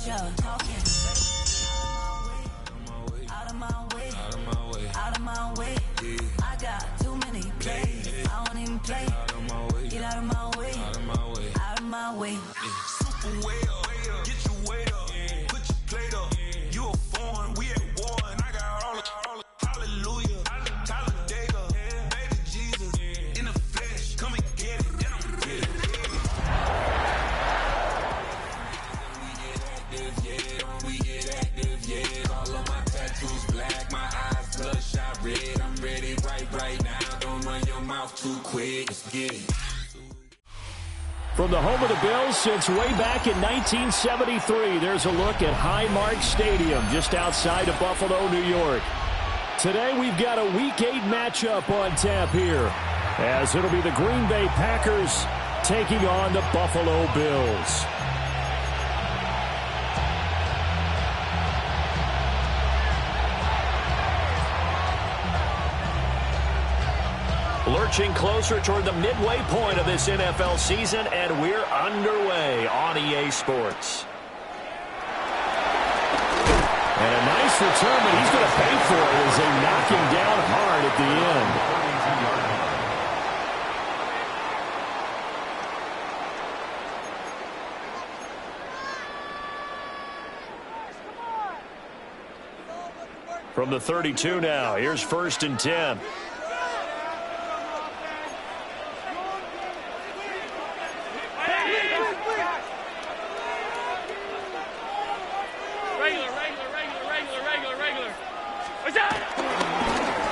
y'all talking. Out of my way, out of my way, out of my way. I got too many plays. I don't even play. Get out of my way, out of my way, out of my way. Super way up, get your weight up, put your plate up. You a foreign, we at war, and I got all the hallelujah. Talladega, baby Jesus, in the flesh, come and get it, then I'm get it. We get active, yeah. All of my tattoos black, my eyes bloodshot red. I'm ready right now. Don't run your mouth too quick. Let's get it. From the home of the Bills since way back in 1973, there's a look at Highmark Stadium just outside of Buffalo, New York. Today we've got a Week 8 matchup on tap here, as it'll be the Green Bay Packers taking on the Buffalo Bills. Lurching closer toward the midway point of this NFL season, and we're underway on EA Sports. And a nice return, but he's going to pay for it as they knock him down hard at the end. From the 32 now, here's 1st and 10.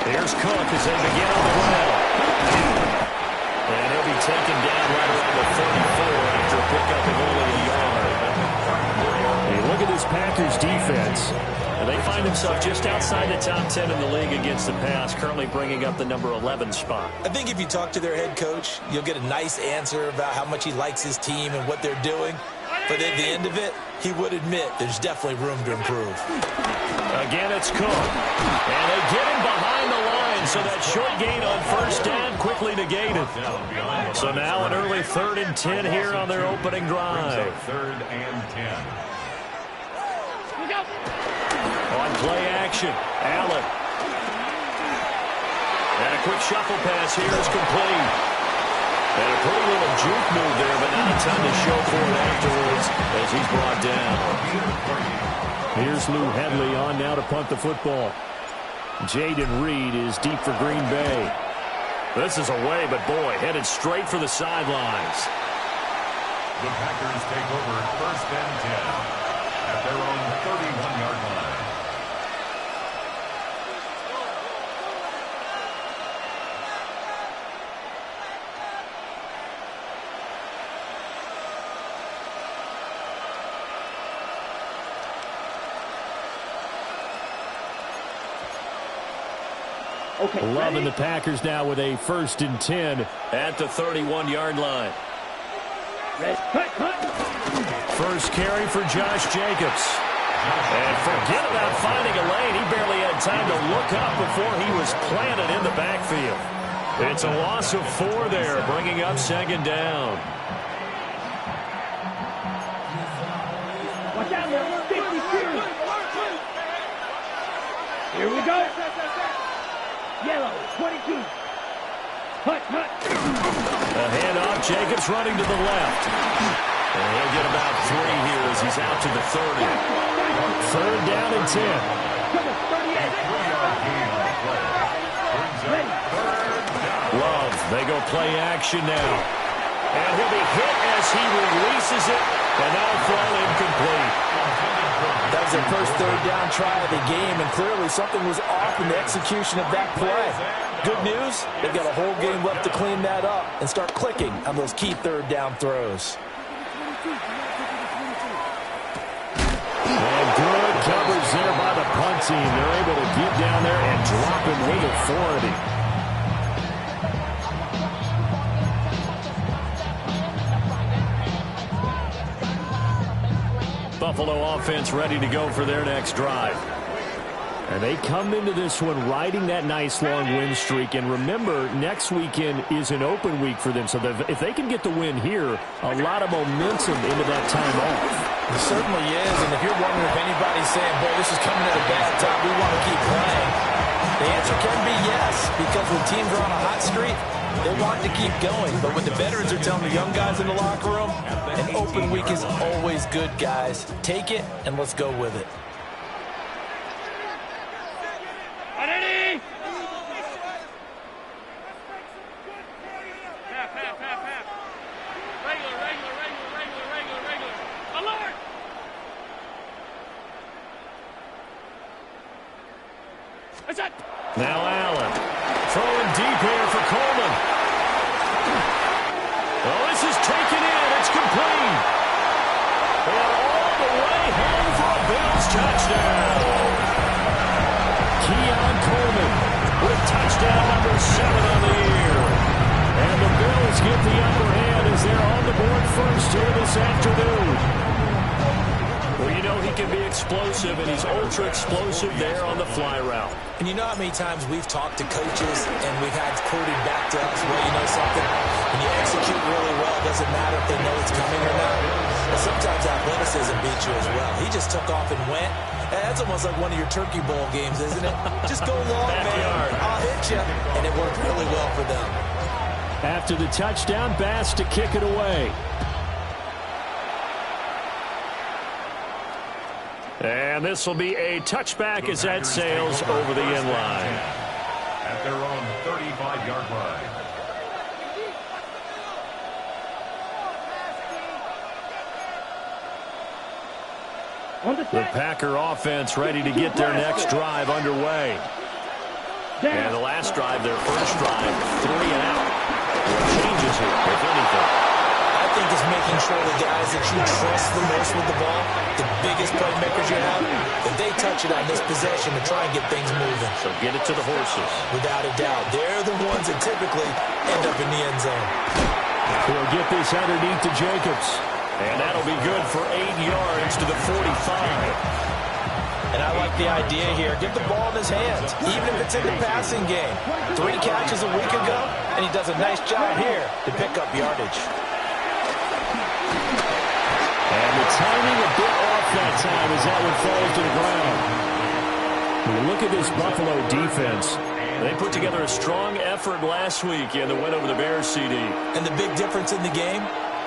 Here's Cook as they begin on the ground. And he'll be taken down right around the 34 after a pickup of only a yard. Hey, look at this Packers defense. And they find themselves just outside the top 10 in the league against the pass, currently bringing up the number 11 spot. I think if you talk to their head coach, you'll get a nice answer about how much he likes his team and what they're doing. But at the end of it, he would admit there's definitely room to improve. Again, it's Cook. And they get him behind the line, so that short gain on 1st down quickly negated. So now an early 3rd and 10 here on their opening drive. 3rd and 10. On play action, Allen. And a quick shuffle pass here is complete. And a pretty little juke move there, but not a ton to show for it afterwards as he's brought down. Here's Lou Hedley on now to punt the football. Jaden Reed is deep for Green Bay. This is away, but boy, headed straight for the sidelines. The Packers take over 1st and 10 at their own 31-yard line. Loving the Packers now with a 1st and 10 at the 31-yard line. First carry for Josh Jacobs. And forget about finding a lane. He barely had time to look up before he was planted in the backfield. It's a loss of 4 there, bringing up 2nd down. Watch out, man. 52. Here we go. Yellow, 22. Hut. A handoff, Jacobs running to the left. And he'll get about 3 here as he's out to the 30. 3rd down and 10. Love, they go play action now. And he'll be hit as he releases it, and that'll fall incomplete. That was their first 3rd down try of the game, and clearly something was off in the execution of that play. Good news, they've got a whole game left to clean that up and start clicking on those key 3rd down throws. And good coverage there by the punt team. They're able to get down there and drop him with authority. Buffalo offense ready to go for their next drive. And they come into this one riding that nice long win streak. And remember, next weekend is an open week for them. So if they can get the win here, a lot of momentum into that time off. It certainly is. And if you're wondering if anybody's saying, boy, this is coming at a bad time, we want to keep playing, the answer can be yes. Because when teams are on a hot streak, they want to keep going. But when the veterans are telling the young guys in the locker room, an open week is always good, guys. Take it and let's go with it. Now Allen throwing deep here for Coleman. Oh, this is taken in. It's complete. And all the way home for a Bills touchdown. Keon Coleman with touchdown number 7 on the year. And the Bills get the upper hand as they're on the board first here this afternoon. Well, you know he can be explosive, and he's ultra-explosive there on the fly route. And you know how many times we've talked to coaches and we've had quoted back to us, well, you know something? When you execute really well, it doesn't matter if they know it's coming or not. But sometimes athleticism beats you as well. He just took off and went. And that's almost like one of your Turkey Bowl games, isn't it? Just go long, man. I'll hit you. And it worked really well for them. After the touchdown, Bass to kick it away. And this will be a touchback as that sails over the end line. At their own 35-yard line. The Packer offense ready to get their next drive underway. And the last drive, their first drive, 3 and out. What changes here, if anything? I think it's making sure the guys that you trust the most with the ball, the biggest playmakers you have, that they touch it on this possession to try and get things moving. So get it to the horses. Without a doubt. They're the ones that typically end up in the end zone. He'll get this underneath to Jacobs. And that'll be good for 8 yards to the 45. And I like the idea here. Get the ball in his hands, even if it's in the passing game. 3 catches a week ago, and he does a nice job here to pick up yardage. And the timing a bit off that time as that one falls to the ground. When you look at this Buffalo defense, they put together a strong effort last week in the win over the Bears, CD. And the big difference in the game?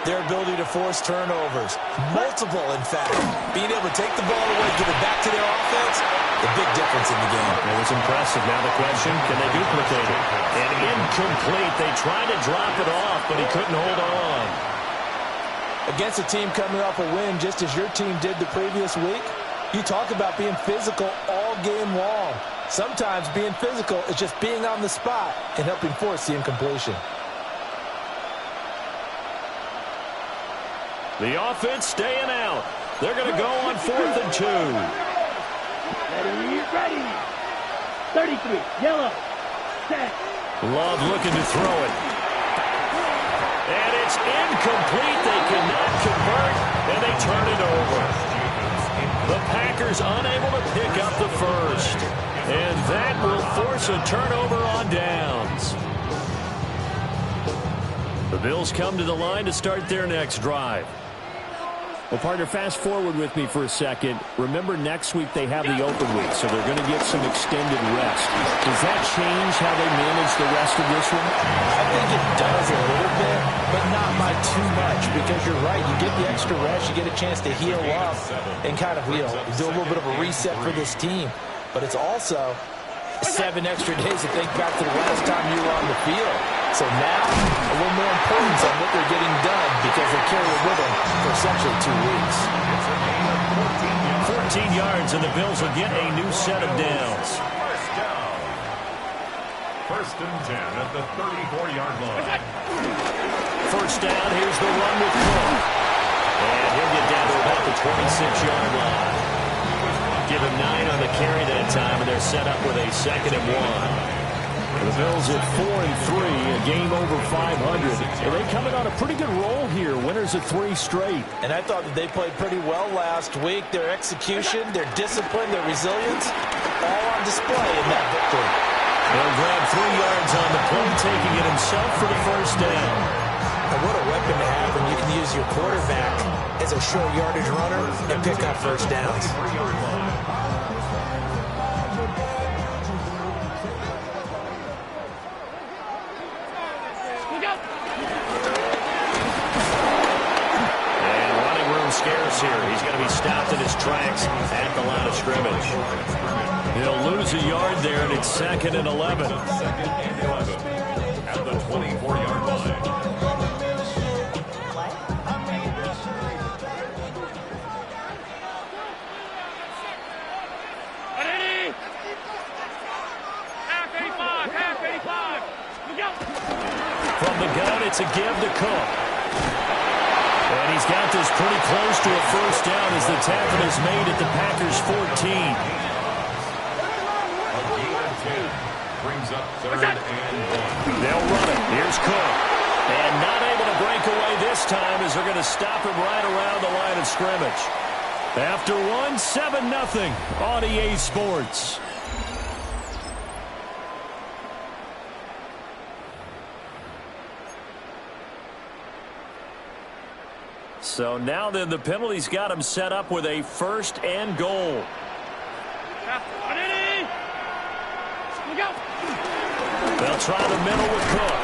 Their ability to force turnovers. Multiple, in fact. Being able to take the ball away, give it back to their offense, the big difference in the game. It was impressive. Now the question, can they duplicate it? And incomplete. They tried to drop it off, but he couldn't hold on. Against a team coming off a win, just as your team did the previous week, you talk about being physical all game long. Sometimes being physical is just being on the spot and helping force the incompletion. The offense staying out. They're going to go on 4th and 2. Ready. 33, yellow, set. Love looking to throw it. And it's incomplete. They cannot convert, and they turn it over. The Packers unable to pick up the first. And that will force a turnover on downs. The Bills come to the line to start their next drive. Well, partner, fast forward with me for a second. Remember, next week they have the open week, so they're going to get some extended rest. Does that change how they manage the rest of this one? I think it does a little bit, but not by too much, because you're right. You get the extra rest, you get a chance to heal up and kind of, do a little bit of a reset for this team. But it's also 7 extra days to think back to the last time you were on the field. So now, a little more importance on what they're getting done because they carry it with them for essentially 2 weeks. 14 yards, and the Bills will get a new set of downs. First and 10 at the 34-yard line. First down, here's the run with Cook. And he'll get down to about the 26-yard line. Give him 9 on the carry that time, and they're set up with a 2nd and 1. The Bills at 4-3, a game over 500. And they coming on a pretty good roll here, winners of 3 straight. And I thought that they played pretty well last week. Their execution, their discipline, their resilience, all on display in that victory. He'll grab 3 yards on the play, taking it himself for the first down. And what a weapon to have when you can use your quarterback as a short yardage runner and pick up first downs. Scarce here. He's going to be stopped in his tracks at the line of scrimmage. He'll lose a yard there, and it's 2nd and 11. Second and 11 at the 24-yard line. From the gun, it's a give to Cook. And he's got this pretty close to a first down as the tackle is made at the Packers' 14. A gain of 10 brings up 3rd and 1. They'll run it. Here's Cook. And not able to break away this time as they're going to stop him right around the line of scrimmage. After 7-0 on EA Sports. So now then the penalty's got him set up with a 1st and goal. They'll try the middle with Cook.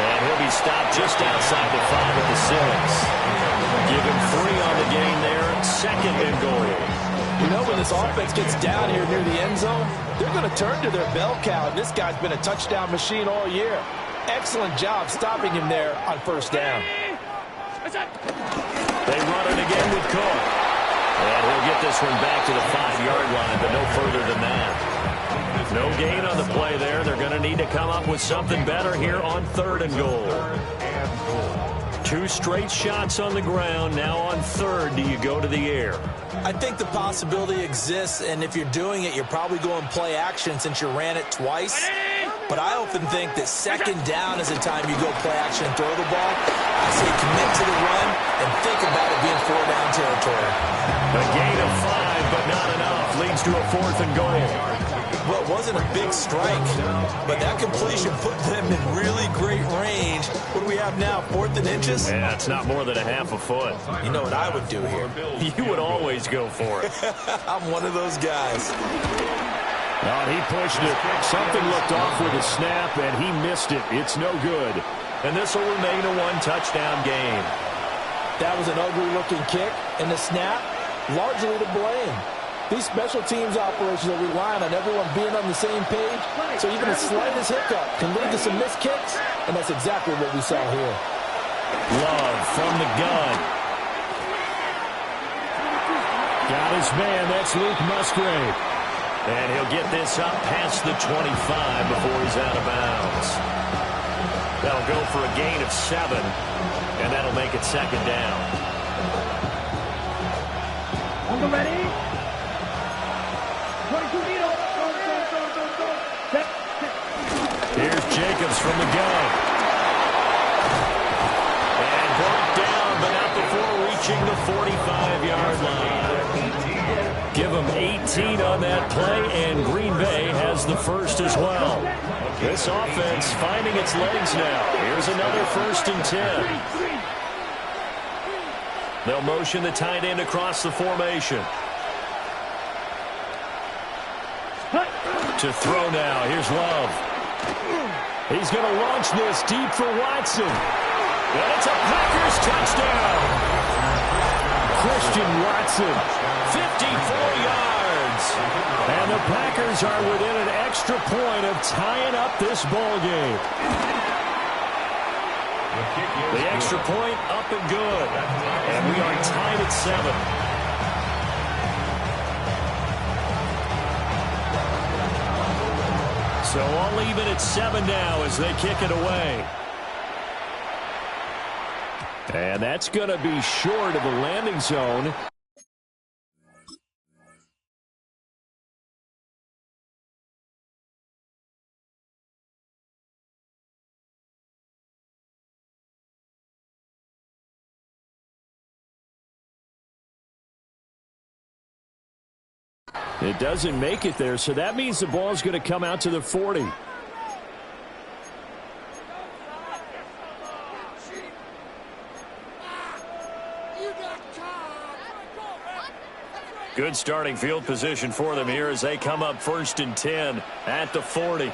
And he'll be stopped just outside the 5 at the 6. Give him 3 on the gain there. 2nd and goal. You know, when this offense gets down here near the end zone, they're going to turn to their bell cow. And this guy's been a touchdown machine all year. Excellent job stopping him there on first down. They run it again with Cook. And he'll get this one back to the 5-yard line, but no further than that. No gain on the play there. They're going to need to come up with something better here on 3rd and goal. 2 straight shots on the ground. Now on 3rd, do you go to the air? I think the possibility exists, and if you're doing it, you're probably going play action since you ran it twice. But I often think that 2nd down is the time you go play action and throw the ball. I say commit to the run and think about it being 4-down territory. A gain of 5, but not enough. Leads to a 4th and goal. Well, it wasn't a big strike, but that completion put them in really great range. What do we have now, 4th and inches? Yeah, it's not more than a half a foot. You know what I would do here? You would always go for it. I'm one of those guys. Oh, he pushed it. Something looked off with a snap, and he missed it. It's no good. And this will remain a 1-touchdown game. That was an ugly-looking kick, and the snap, largely to blame. These special teams operations are relying on everyone being on the same page, so even the slightest hiccup can lead to some missed kicks, and that's exactly what we saw here. Love from the gun. Got his man. That's Luke Musgrave. And he'll get this up past the 25 before he's out of bounds. That'll go for a gain of 7, and that'll make it 2nd down. On the ready. 22 meter. Here's Jacobs from the gun. And brought down, but not before reaching the 45-yard line. Give them 18 on that play, and Green Bay has the first as well. This offense finding its legs now. Here's another 1st and 10. They'll motion the tight end across the formation. To throw now. Here's Love. He's going to launch this deep for Watson. And it's a Packers touchdown. Christian Watson, 54 yards. And the Packers are within an extra point of tying up this ball game. The extra point up and good. And we are tied at 7. So all even at 7 now as they kick it away. And that's going to be short of the landing zone. It doesn't make it there, so that means the ball is going to come out to the 40. Good starting field position for them here as they come up 1st and 10 at the 40. A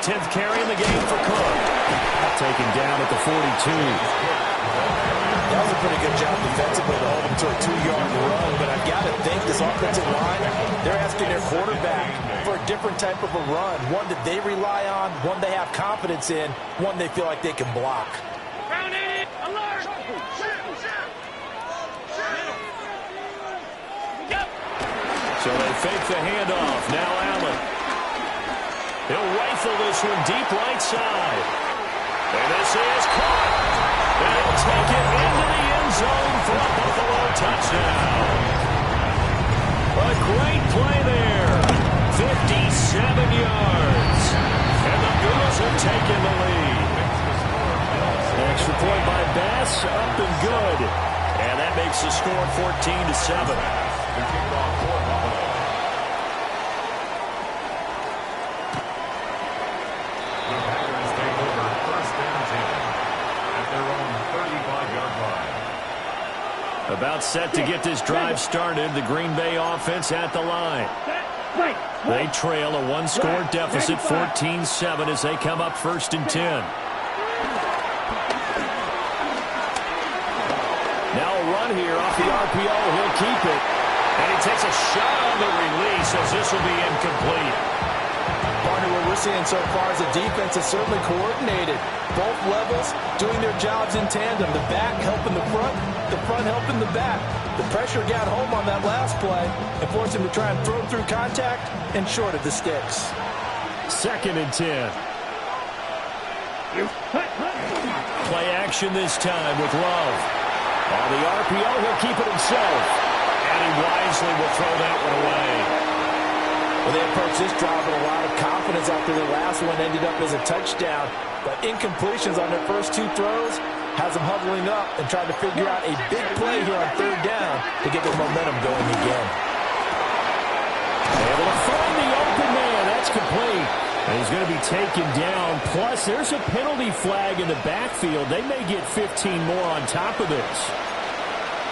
10th carry in the game for Cook. Taken down at the 42. That was a pretty good job defensively to hold him to a 2-yard run, but I've got to think this offensive line, they're asking their quarterback for a different type of a run, one that they rely on, one they have confidence in, one they feel like they can block. Alert! So they fake the handoff. Now Allen. He'll rifle this one deep right side. And this is caught. And he'll take it into the end zone for a Buffalo touchdown. A great play there. 57 yards. And the Bills have taken the lead. Extra point by Bass, up and good. And that makes the score 14-7. The kickoff for Buffalo. The Packers take over 1st and 10 at their own 35-yard line. About set to get this drive started. The Green Bay offense at the line. They trail a one-score deficit, 14-7, as they come up 1st and 10. Now a run here off the RPO. He'll keep it. And he takes a shot on the release as this will be incomplete. Partner, what we're seeing so far is the defense is certainly coordinated. Both levels doing their jobs in tandem. The back helping the front helping the back. The pressure got home on that last play and forced him to try and throw through contact and short of the sticks. 2nd and 10. Play action this time with Love. On the RPO, he'll keep it himself. And he wisely will throw that one away. Well, they approached this drive with a lot of confidence after their last one ended up as a touchdown. But incompletions on their first 2 throws has them huddling up and trying to figure out a big play here on 3rd down to get their momentum going again. Able to find the open man. That's complete. And he's going to be taken down. Plus, there's a penalty flag in the backfield. They may get 15 more on top of this.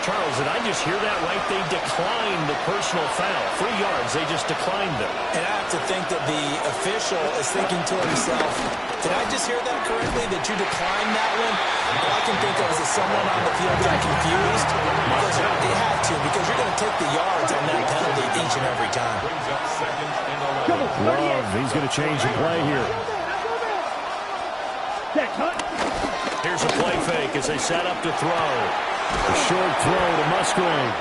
Charles, did I just hear that right? They declined the personal foul. 3 yards, they just declined them. And I have to think that the official is thinking to himself, did I just hear that correctly, that you declined that one? All I can think of is that someone on the field got confused because they had to, because you're going to take the yards on that penalty each and every time. Brings up 2nd and 11. Love, he's going to change the play here. Here's a play fake as they set up to throw. A short throw to Musgrave.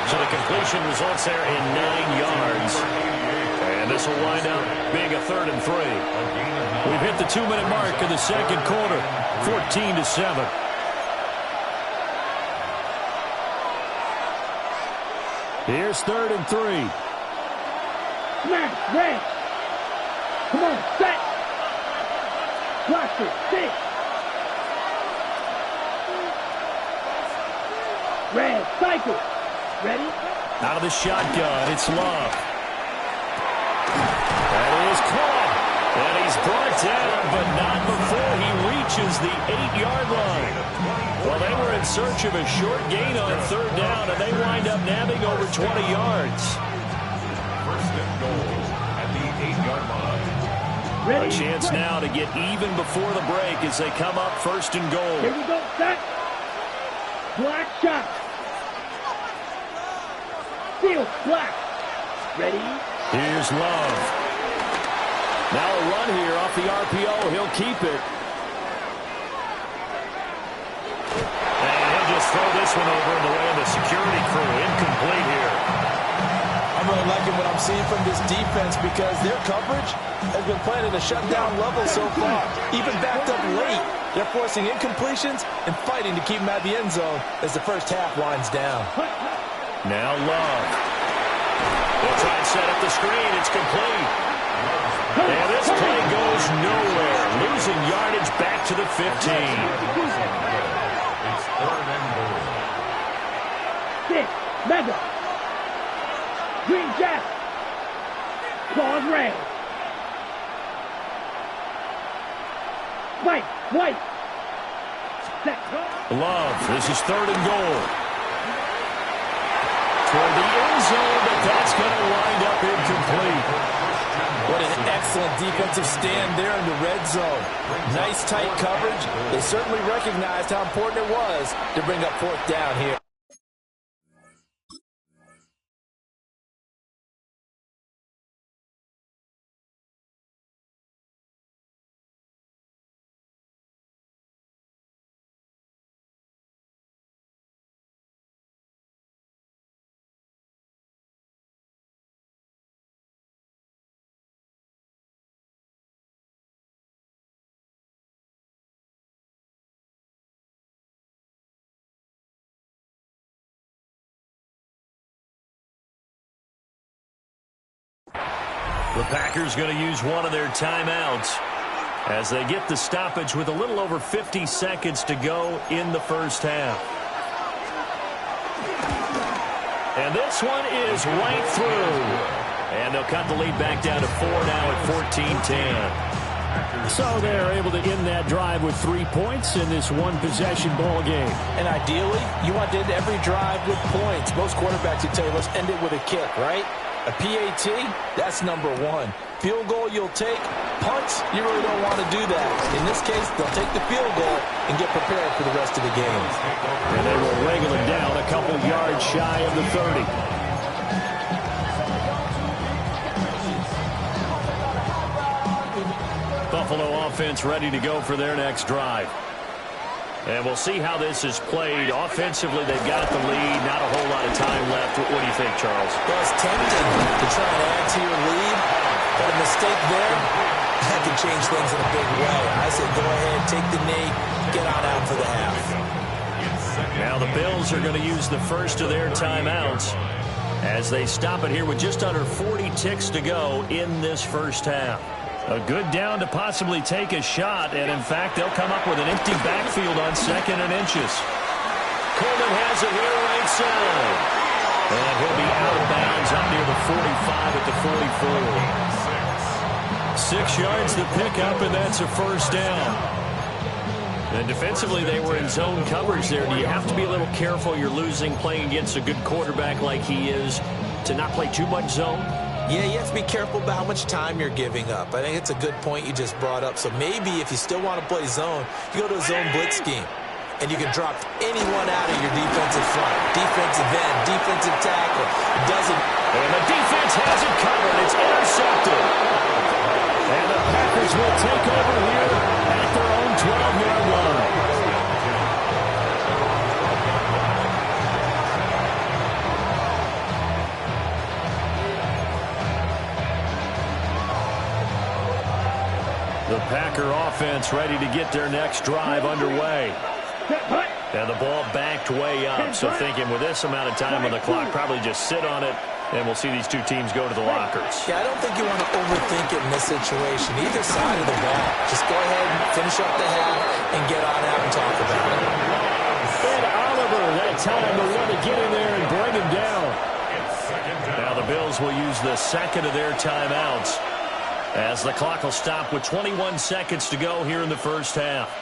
So the completion results there in 9 yards. And this will wind up being a 3rd and 3. We've hit the 2-minute mark of the 2nd quarter. 14-7. Here's 3rd and 3. Smash, red. Come on, set. Watch it, 6. Red, cycle. Ready? Out of the shotgun, it's Love. That is caught. And he's brought down, but not before he reaches the 8-yard line. Well, they were in search of a short gain on 3rd down, and they wind up nabbing over 20 yards. 1st and goal at the 8-yard line. Ready? A chance now to get even before the break as they come up 1st and goal. Here we go, set. Black shot. Field, black. Ready? Here's Love. Now a run here off the RPO. He'll keep it. And he'll just throw this one over in the way of the security crew. Incomplete here. I'm really liking what I'm seeing from this defense because their coverage has been playing at a shutdown level so far. Even backed up late, they're forcing incompletions and fighting to keep them at the end zone as the first half winds down. Now Love. They'll try and set up the screen. It's complete. And this play goes nowhere. Losing yardage back to the 15. It's 3rd and goal. 6, mega. Jeff. Claws red. White. Set. Love, this is 3rd and goal. Toward the end zone, but that's going to wind up incomplete. What an excellent defensive stand there in the red zone. Nice tight coverage. They certainly recognized how important it was to bring up 4th down here. The Packers going to use one of their timeouts as they get the stoppage with a little over 50 seconds to go in the first half. And this one is right through. And they'll cut the lead back down to 4 now at 14-10. So they're able to end that drive with 3 points in this one-possession ball game. And ideally, you want to end every drive with points. Most quarterbacks would tell you, let's end it with a kick, right? A PAT, that's number 1. Field goal you'll take. Punts, you really don't want to do that. In this case, they'll take the field goal and get prepared for the rest of the game. And they will wrangle it down a couple yards shy of the 30. Buffalo offense ready to go for their next drive. And we'll see how this is played. Offensively, they've got the lead. Not a whole lot of time left. What do you think, Charles? Well, it's tempting to try and add to your lead, but a mistake there, that can change things in a big way. I said go ahead, take the knee, get on out for the half. Now the Bills are going to use the first of their timeouts as they stop it here with just under 40 ticks to go in this first half. A good down to possibly take a shot, and in fact, they'll come up with an empty backfield on 2nd and inches. Coleman has it here right side. And he'll be out of bounds up near the 45 at the 44. 6 yards to pick up, and that's a first down. And defensively, they were in zone coverage there. Do you have to be a little careful? You're losing playing against a good quarterback like he is to not play too much zone? Yeah, you have to be careful about how much time you're giving up. I think it's a good point you just brought up. So maybe if you still want to play zone, you go to a zone blitz scheme. And you can drop anyone out of your defensive front. Defensive end, defensive tackle. It doesn't. And the defense has it covered. It's intercepted. And the Packers will take over here at their own 12-yard line. The Packer offense ready to get their next drive underway. And the ball backed way up. So thinking with this amount of time on the clock, probably just sit on it, and we'll see these two teams go to the lockers. Yeah, I don't think you want to overthink it in this situation. Either side of the ball. Just go ahead and finish up the half and get on out and talk about it. And Oliver, that time to want to get in there and bring him down. Now the Bills will use the second of their timeouts as the clock will stop with 21 seconds to go here in the first half.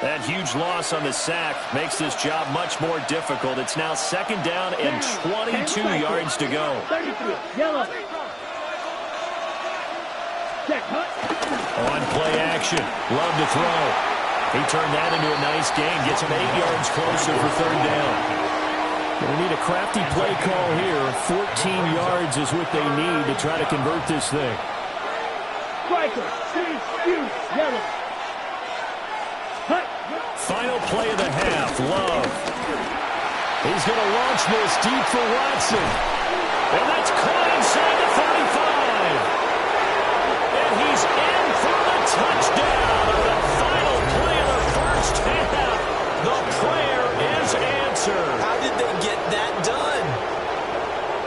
That huge loss on the sack makes this job much more difficult. It's now 2nd down and 22 yards to go. 33, yellow. Check, On play action, Love to throw. He turned that into a nice gain, gets him 8 yards closer for 3rd down. They need a crafty play call here. 14 yards is what they need to try to convert this thing. striker, yellow. Final play of the half, Love. He's going to launch this deep for Watson. And that's caught inside the 35. And he's in for the touchdown on the final play of the first half. The prayer is answered. How did they get that done?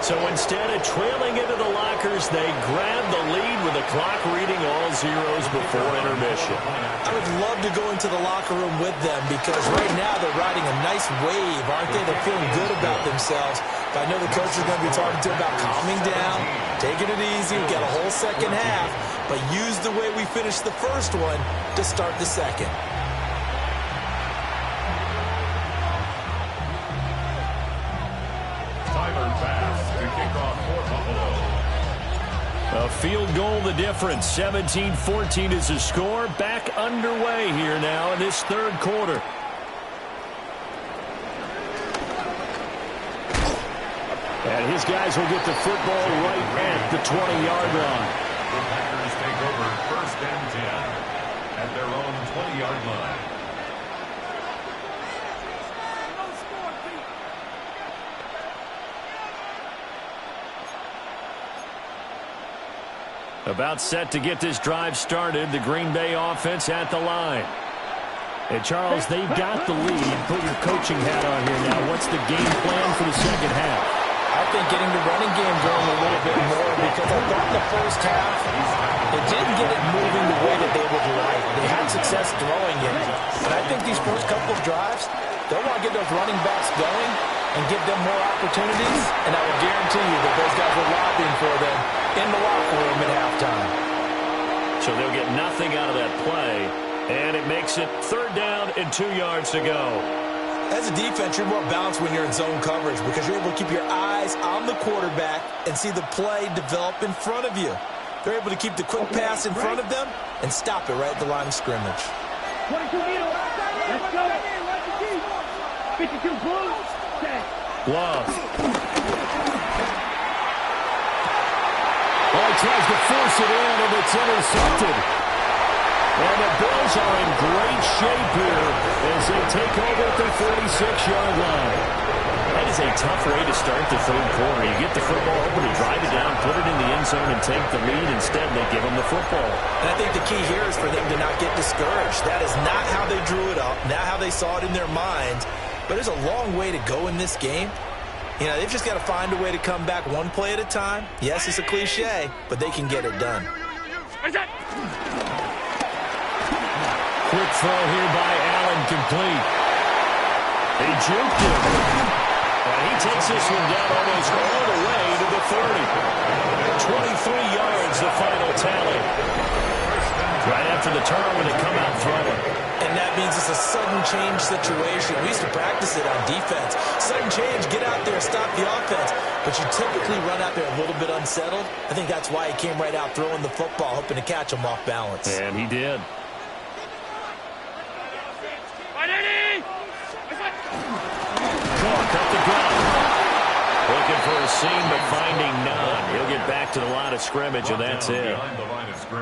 So instead of trailing into the lockers, they grab the lead with the clock reading all 0. zeros before intermission. I would love to go into the locker room with them because right now they're riding a nice wave, aren't they? They're feeling good about themselves. But I know the coach is going to be talking to them about calming down, taking it easy. We've got a whole second half, but use the way we finished the first one to start the second. A field goal the difference. 17-14 is the score. Back underway here now in this third quarter. And his guys will get the football right at the 20-yard line. The Packers take over 1st and 10 at their own 20-yard line. About set to get this drive started. The Green Bay offense at the line. And Charles, they've got the lead. Put your coaching hat on here now. What's the game plan for the second half? I think getting the running game going a little bit more because I thought in the first half they didn't get it moving the way that they would like. They had success throwing it. And I think these first couple of drives, they'll want to get those running backs going and give them more opportunities. And I will guarantee you that those guys were lobbying for them in the locker room at halftime. So they'll get nothing out of that play. And it makes it 3rd down and 2 yards to go. As a defense, you're more balanced when you're in zone coverage because you're able to keep your eyes on the quarterback and see the play develop in front of you. They're able to keep the quick pass in front of them and stop it right at the line of scrimmage. 22 meters. Let's go. 52 blue. Love. Oh, he tries to force it in, and it's intercepted. And the Bills are in great shape here as they take over at the 46-yard line. That is a tough way to start the third quarter. You get the football over to drive it down, put it in the end zone, and take the lead. Instead, they give them the football. And I think the key here is for them to not get discouraged. That is not how they drew it up, not how they saw it in their minds. But there's a long way to go in this game. You know, they've just got to find a way to come back one play at a time. Yes, it's a cliche, but they can get it done. Quick throw here by Allen, complete. He juked him. And he takes this one down almost all the way to the 30. 23 yards, the final tally. Right after the turnover, they come out throwing. And that means it's a sudden change situation. We used to practice it on defense. Sudden change, get out there, stop the offense. But you typically run out there a little bit unsettled. I think that's why he came right out throwing the football, hoping to catch him off balance. And he did. Cook up the gut. Looking for a seam, but finding none. He'll get back to the line of scrimmage, and that's it.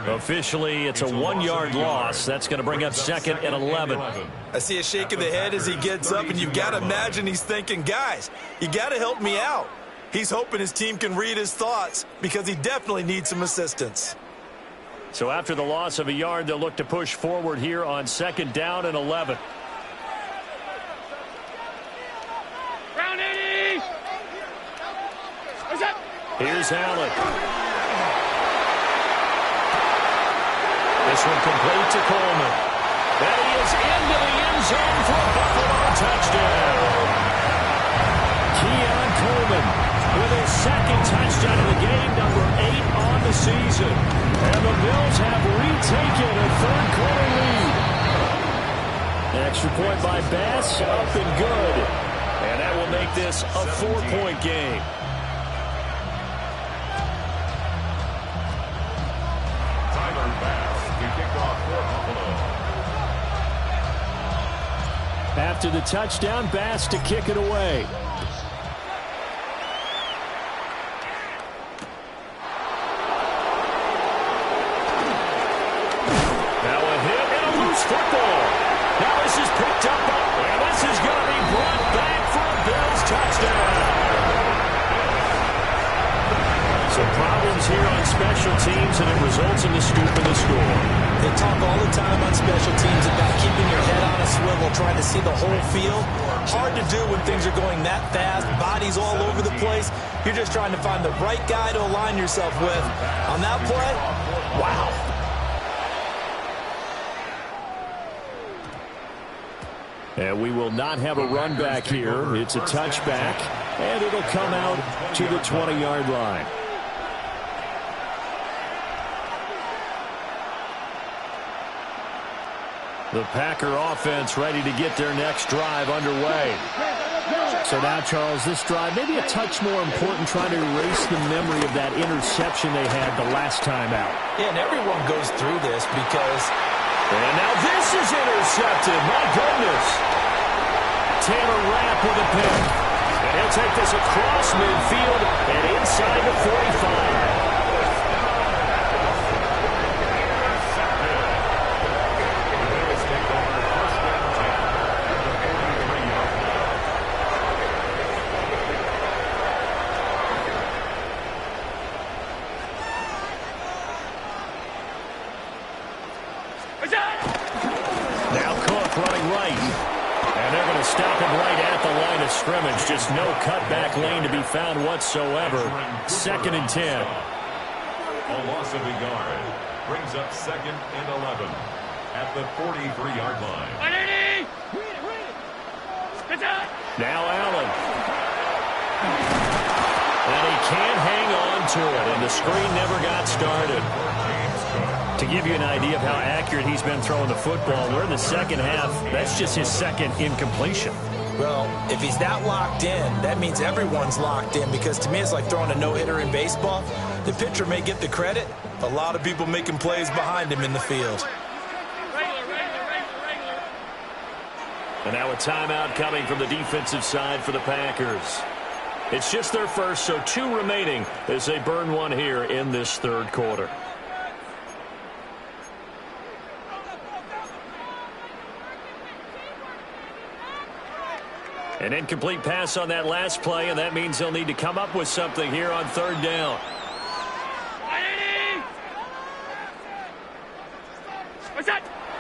Officially, it's a 1-yard loss. That's going to bring up 2nd and 11. I see a shake of the head as he gets up, and you've got to imagine he's thinking, guys, you got to help me out. He's hoping his team can read his thoughts because he definitely needs some assistance. So after the loss of a yard, they'll look to push forward here on 2nd down and 11. Here's Allen. This one complete to Coleman. And he is into the end zone for a Buffalo touchdown. Keon Coleman with his 2nd touchdown of the game, number 8 on the season. And the Bills have retaken a third quarter lead. An extra point by Bass, up and good. And that will make this a 4-point game. After the touchdown, Bass to kick it away. Now a hit and a loose football. Now this is picked up, and this is going to be brought back for a Bills touchdown. Some problems here on special teams, and it results in the scoop and the score. They talk all the time on special teams about keeping your head on a swivel, trying to see the whole field. Hard to do when things are going that fast, bodies all over the place. You're just trying to find the right guy to align yourself with. On that play, wow. And we will not have a run back here. It's a touchback, and it'll come out to the 20-yard line. The Packer offense ready to get their next drive underway. So now, Charles, this drive maybe a touch more important, trying to erase the memory of that interception they had the last time out. Yeah, and everyone goes through this because... And now this is intercepted. My goodness. Taylor Rapp with a pick. And he'll take this across midfield and inside the 45. Scrimmage, just no cutback lane to be found whatsoever. 2nd and 10. A loss of a yard brings up 2nd and 11 at the 43-yard line. Now Allen. And he can't hang on to it, and the screen never got started. To give you an idea of how accurate he's been throwing the football, we're in the second half. That's just his second incompletion. Well, if he's that locked in, that means everyone's locked in, because to me it's like throwing a no-hitter in baseball. The pitcher may get the credit, a lot of people making plays behind him in the field. And now a timeout coming from the defensive side for the Packers. It's just their first, so 2 remaining as they burn one here in this third quarter. An incomplete pass on that last play, and that means they'll need to come up with something here on 3rd down.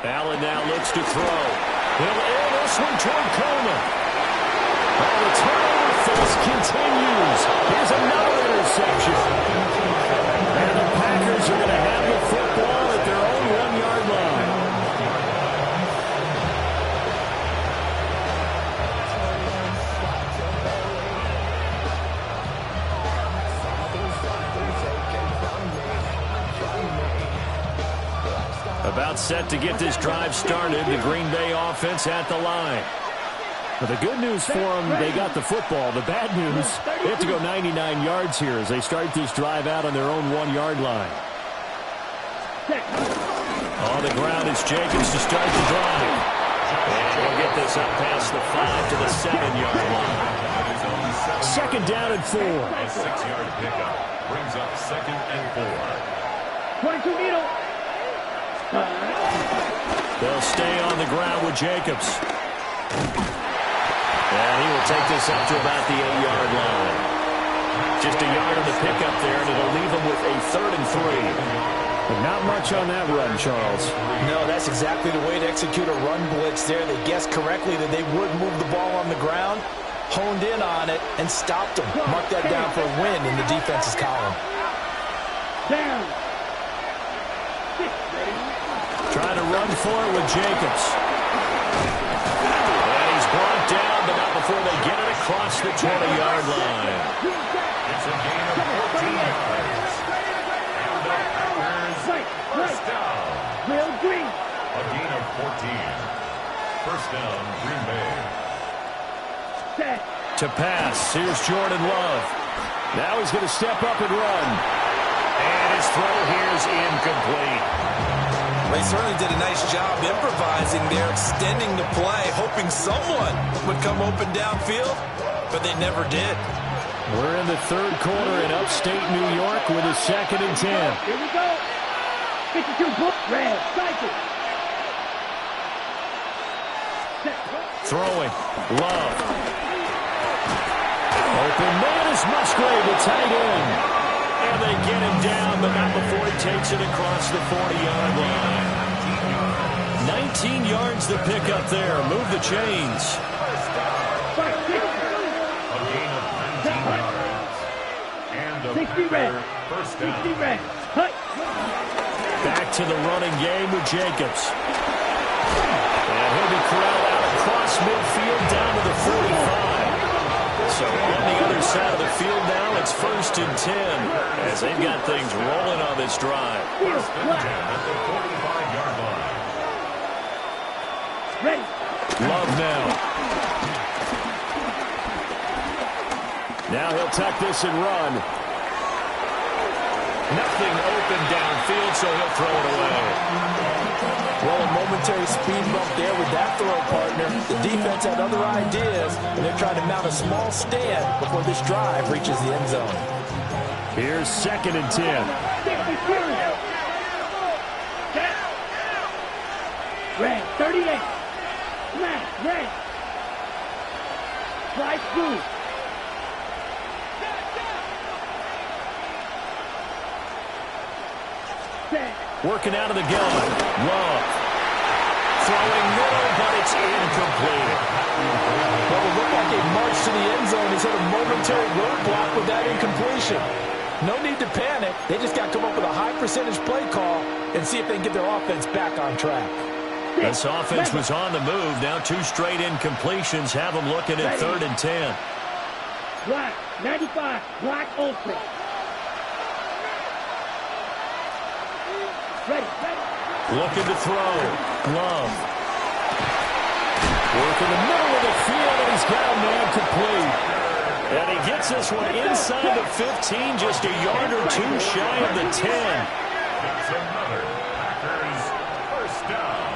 Allen now looks to throw. He'll air this one toward Coleman. Oh, the turnover force continues. Here's another interception. And the Packers are going to have the football at their own 1-yard line. About set to get this drive started. The Green Bay offense at the line. But the good news for them, they got the football. The bad news, they have to go 99 yards here as they start this drive out on their own 1-yard line. On the ground is Jacobs to start the drive. And he'll get this up past the 5 to the 7-yard line. 2nd down and 4. A 6-yard pickup brings up 2nd and 4. 22 needle. They'll stay on the ground with Jacobs. And he will take this up to about the 8-yard line. Just a yard on the pickup there, and it'll leave them with a 3rd and 3. But not much on that run, Charles. No, that's exactly the way to execute a run blitz there. They guessed correctly that they would move the ball on the ground, honed in on it, and stopped them. Mark that down for a win in the defense's column. Down. Trying to run for it with Jacobs. And he's brought down, but not before they get it across the 20-yard line. It's a gain of 14 yards. And the Packers first down. Real green. A gain of 14. First down, Green Bay. Set. To pass, here's Jordan Love. Now he's going to step up and run. And his throw here is incomplete. They certainly did a nice job improvising there, extending the play, hoping someone would come open downfield, but they never did. We're in the third quarter in upstate New York with a 2nd and 10. Here we go. 52 book red cycle. Throwing. Love. Open man is Musgrave, the tight end. And they get him down, but not before he takes it across the 40-yard line. 19 yards the pickup there. Move the chains. A gain of 19 yards. And a 60 red. first down. 60 red. Hut. Back to the running game with Jacobs. And he'll be corralled out across it's 1st and 10 as they've got things rolling on this drive. 1st and 10 at the 45-yard line. Ready. Love now. Now he'll tuck this and run. Nothing open downfield, so he'll throw it away. Well, a momentary speed bump there with that throw, partner. The defense had other ideas, and they're trying to mount a small stand before this drive reaches the end zone. Here's 2nd and 10. Red, 38. Smash, red. Slide through. Working out of the gun. Love. Throwing middle, but it's incomplete. Well, it looked like a march to the end zone. He's hit a momentary roadblock with that incompletion. No need to panic. They just got to come up with a high percentage play call and see if they can get their offense back on track. This offense was on the move. Now 2 straight incompletions have them looking at 3rd and 10. Black, 95, black ultra. Ready. Looking to throw. Love. Work in the middle of the field, and he's got a man complete. And he gets this one inside the 15, just a yard or 2 shy of the 10. It's another Packers 1st down.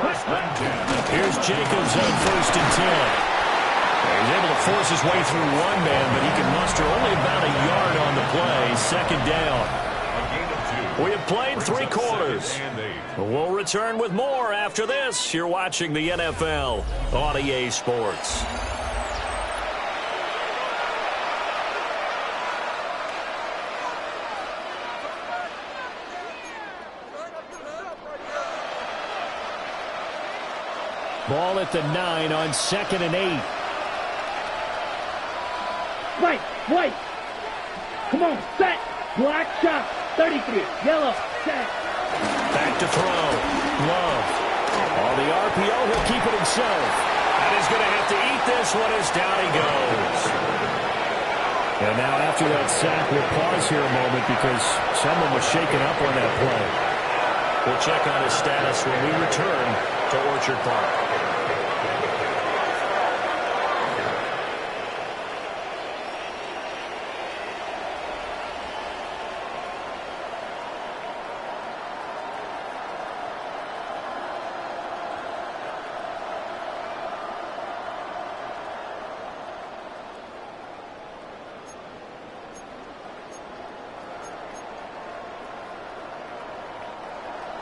1st and 10. Here's Jacobs on 1st and 10. He's able to force his way through one man, but he can muster only about a yard on the play. 2nd down. We have played 3 quarters. We'll return with more after this. You're watching the NFL on EA Sports. Ball at the 9 on 2nd and 8. White. Come on, set. Black shot. 33, yellow, set. Back to throw. Love. On the RPO, he'll keep it himself. And he's going to have to eat this one as down he goes. And now after that sack, we'll pause here a moment because someone was shaken up on that play. We'll check on his status when we return to Orchard Park.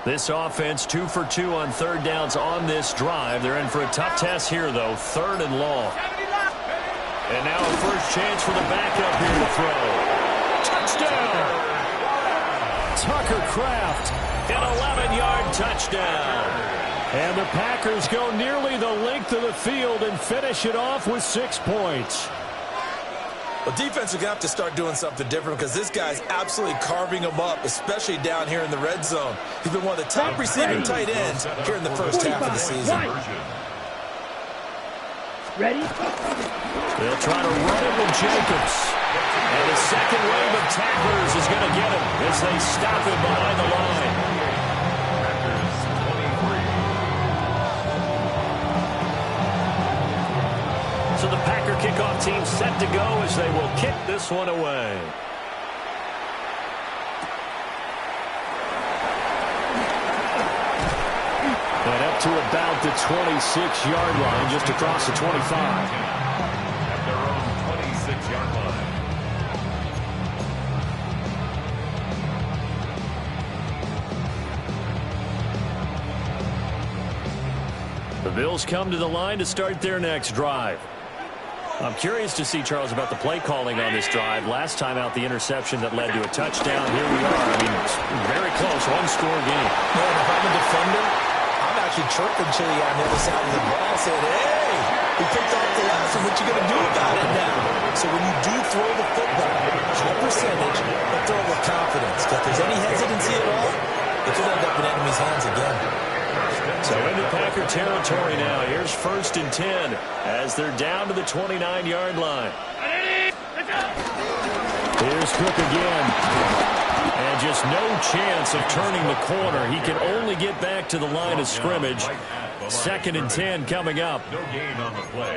This offense 2 for 2 on 3rd downs on this drive. They're in for a tough test here, though. 3rd and long. And now a first chance for the backup here to throw. Touchdown! Tucker Kraft, an 11-yard touchdown. And the Packers go nearly the length of the field and finish it off with 6 points. Well, defense are going to have to start doing something different because this guy's absolutely carving them up, especially down here in the red zone. He's been one of the top receiving tight ends here in the first half of the season. Ready? They'll try to run it with Jacobs. And the second wave of tacklers is going to get him as they stop him behind the line. So the Packer kickoff team set to go as they will kick this one away. And up to about the 26-yard line, just across the 25. At their own 26-yard line. The Bills come to the line to start their next drive. I'm curious to see, Charles, about the play calling on this drive. Last time out, the interception that led to a touchdown. Here we are. I mean, very close, one-score game. Man, if I'm a defender, I'm actually chirping Chili on the other side of the ball. Saying, hey, we picked off the last one. What you going to do about it now? So when you do throw the football, high percentage, but throw it with confidence. Because if there's any hesitancy at all, it could end up in enemy's hands again. So into Packer territory now. Here's 1st and 10 as they're down to the 29-yard line. Here's Cook again. And just no chance of turning the corner. He can only get back to the line of scrimmage. 2nd and 10 coming up.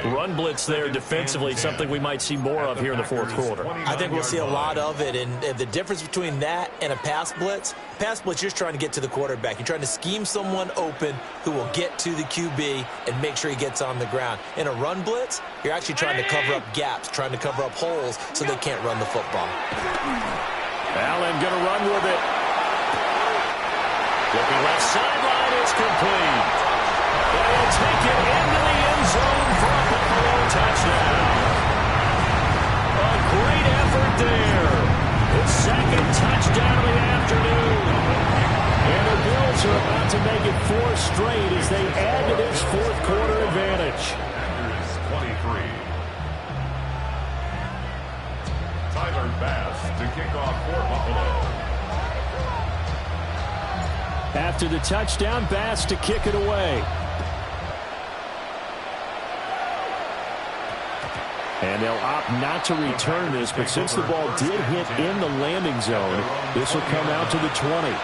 Run blitz there defensively, something we might see more of here in the 4th quarter. I think we'll see a lot of it, and the difference between that and a pass blitz, you're just trying to get to the quarterback. You're trying to scheme someone open who will get to the QB and make sure he gets on the ground. In a run blitz, you're actually trying to cover up gaps, trying to cover up holes so they can't run the football. Allen going to run with it. Looking left sideline, it's complete. They'll take it into the end zone for a Buffalo touchdown. A great effort there. His 2nd touchdown of the afternoon. And the Bills are about to make it 4 straight as they add to this 4th quarter advantage. After 23. Tyler Bass to kick off for Buffalo. After the touchdown, Bass to kick it away. And they'll opt not to return this, but since the ball did hit in the landing zone, this will come out to the 20.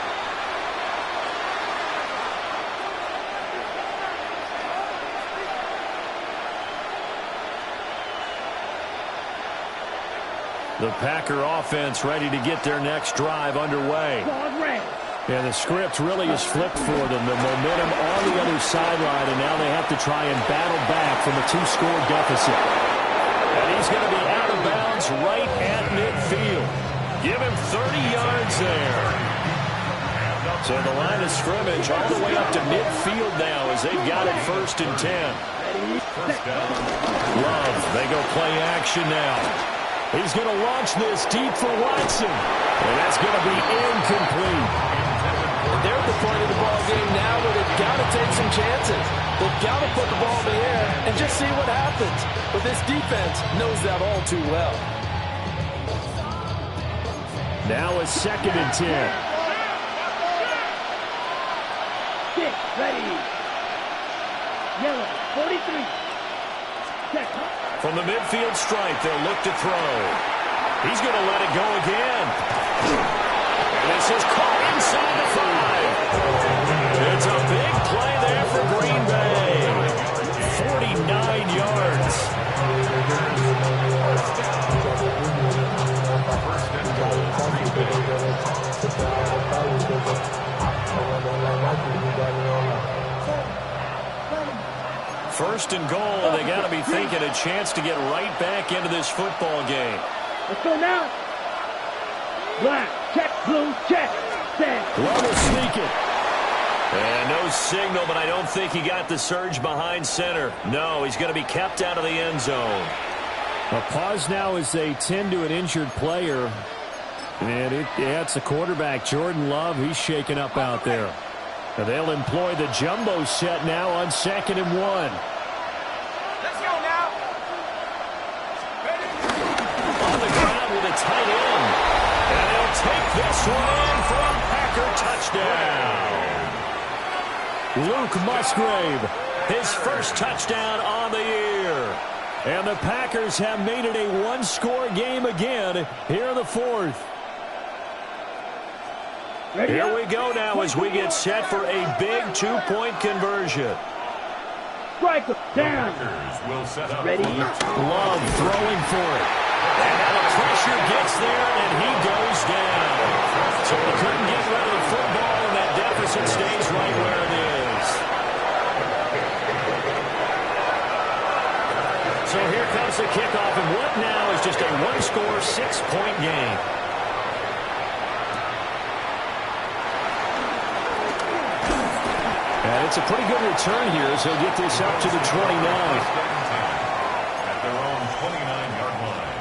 The Packer offense ready to get their next drive underway. And the script really is flipped for them. The momentum on the other sideline, and now they have to try and battle back from a 2-score deficit. And he's going to be out of bounds right at midfield. Give him 30 yards there. So the line of scrimmage all the way up to midfield now as they've got it 1st and 10. Love, they go play action now. He's going to launch this deep for Watson. And that's going to be incomplete. They're at the point of the ball game now where they've got to take some chances. They've got to put the ball in the air and just see what happens. But this defense knows that all too well. Now a 2nd and 10. Get ready. Yellow, 43. Check. From the midfield stripe, they'll look to throw. He's going to let it go again. And this is caught inside the 5. It's a big play there for Green Bay. 49 yards. First and goal, and they got to be thinking a chance to get right back into this football game. Let's go now. Black, check, blue, check. Love will sneak it. And no signal, but I don't think he got the surge behind center. No, he's going to be kept out of the end zone. A pause now as they tend to an injured player. And it's the quarterback, Jordan Love. He's shaken up out there. And they'll employ the jumbo set now on 2nd and 1. Let's go now. On the ground with a tight end. And they'll take this one in for a Packer touchdown. Luke Musgrave, his first touchdown on the year. And the Packers have made it a 1-score game again here in the 4th. Here we go now as we get set for a big 2-point conversion. Striker down. Ready? Love throwing for it. And now the pressure gets there, and he goes down. So he couldn't get rid of the football, and that deficit stays right where it is. So here comes the kickoff, and what now is just a 1-score, 6-point game. And it's a pretty good return here as he'll get this up to the 29. At their own 29-yard line.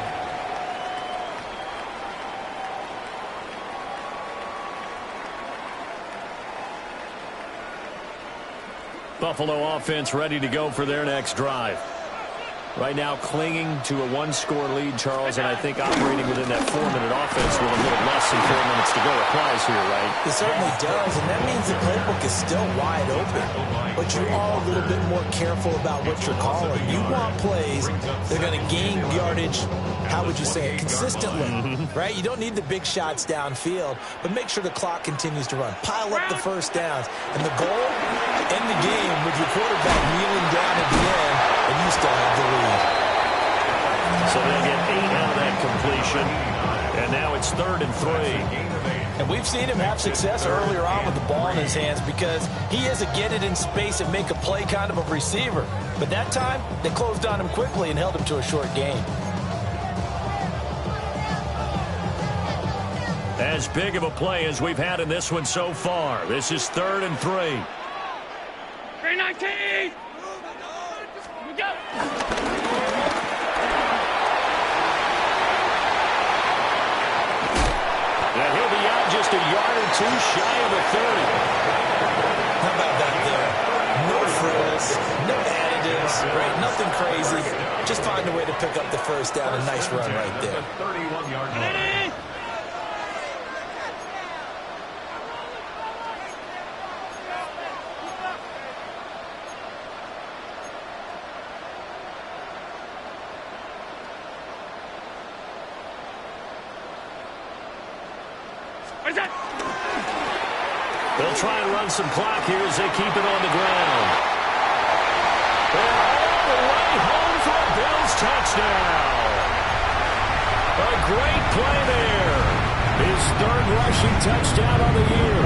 Buffalo offense ready to go for their next drive. Right now clinging to a one-score lead, Charles, and I think operating within that 4-minute offense with a little less than 4 minutes to go applies here, right? It certainly does, and that means the playbook is still wide open. But you're all a little bit more careful about what you're calling. You want plays that are going to gain yardage, how would you say it, consistently, right? You don't need the big shots downfield, but make sure the clock continues to run. Pile up the first downs. And the goal, end the game with your quarterback kneeling down at the end, and you still have the lead. So they get 8 out of that completion, and now it's 3rd and 3. And we've seen him have success earlier on with the ball in his hands because he is a get it in space and make a play kind of a receiver. But that time, they closed on him quickly and held him to a short gain. As big of a play as we've had in this one so far. This is 3rd and 3. 319! We go! And he'll be out just a yard or two shy of the 30. How about that there? No frills, no additives, right? Nothing crazy. Just find a way to pick up the first down. A nice run right there. 31-yard line. They'll try and run some clock here as they keep it on the ground. They're all the way home for a Bills touchdown. A great play there. His 3rd rushing touchdown of the year.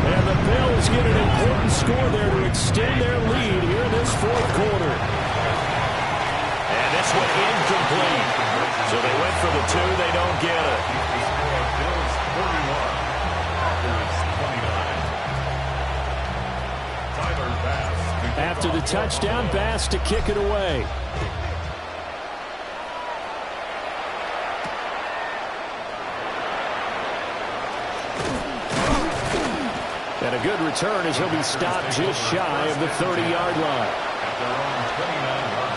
And the Bills get an important score there to extend their lead here in this 4th quarter. And this one incomplete. So they went for the 2. They don't get it. Bills 41. After the touchdown, Bass to kick it away. And a good return as he'll be stopped just shy of the 30-yard line. At their own 29-yard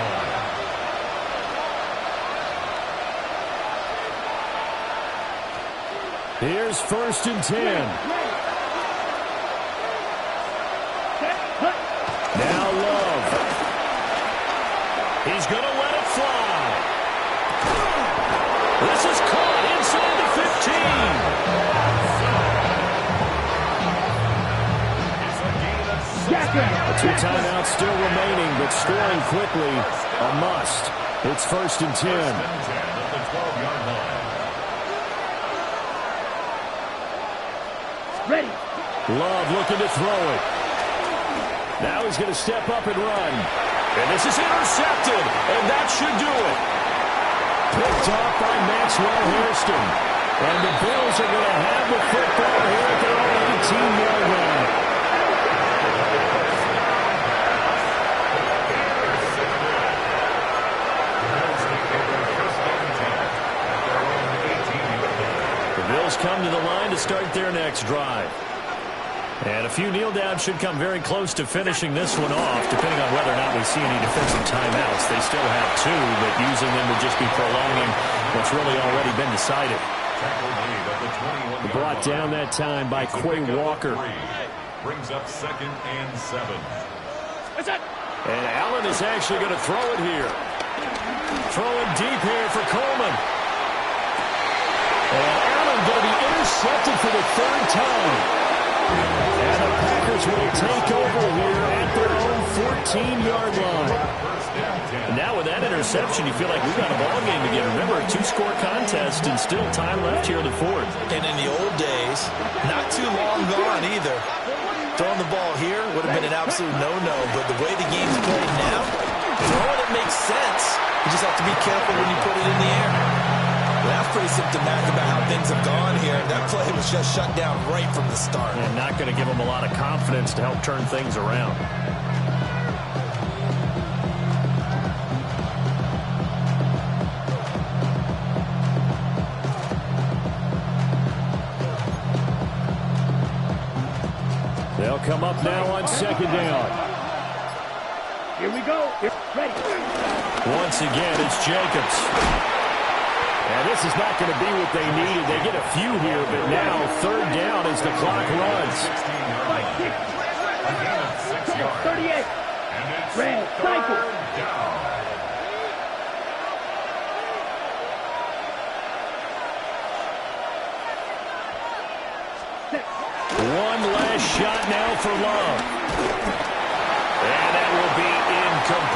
line. Here's 1st and 10. Now Love. He's going to let it fly. This is caught inside the 15. 2 timeouts still remaining, but scoring quickly, a must. It's 1st and 10. At the 12-yard line. Ready. Love looking to throw it. Now he's going to step up and run. And this is intercepted, and that should do it. Picked off by Maxwell Hairston. And the Bills are going to have the football here at their own 18-yard line. The Bills come to the line to start their next drive. And a few kneel downs should come very close to finishing this one off, depending on whether or not we see any defensive timeouts. They still have 2, but using them would just be prolonging what's really already been decided. Brought down that time by Quay Walker. Brings up 2nd and 7. And Allen is actually going to throw it here. Throwing deep here for Coleman. And Allen going to be intercepted for the 3rd time. And the Packers will take over here at their own 14-yard line. And now with that interception, you feel like we've got a ball game again. Remember, a 2-score contest and still time left here in the 4th. And in the old days, not too long gone either. Throwing the ball here would have been an absolute no-no, but the way the game's played now, throwing it makes sense. You just have to be careful when you put it in the air. That's pretty symptomatic about how things have gone here. That play was just shut down right from the start. And not going to give them a lot of confidence to help turn things around. They'll come up now on 2nd down. Here we go. Ready. Once again, it's Jacobs. And this is not going to be what they needed. They get a few here, but now third down as the clock runs. 38. Red, cycle. One last shot now for Love.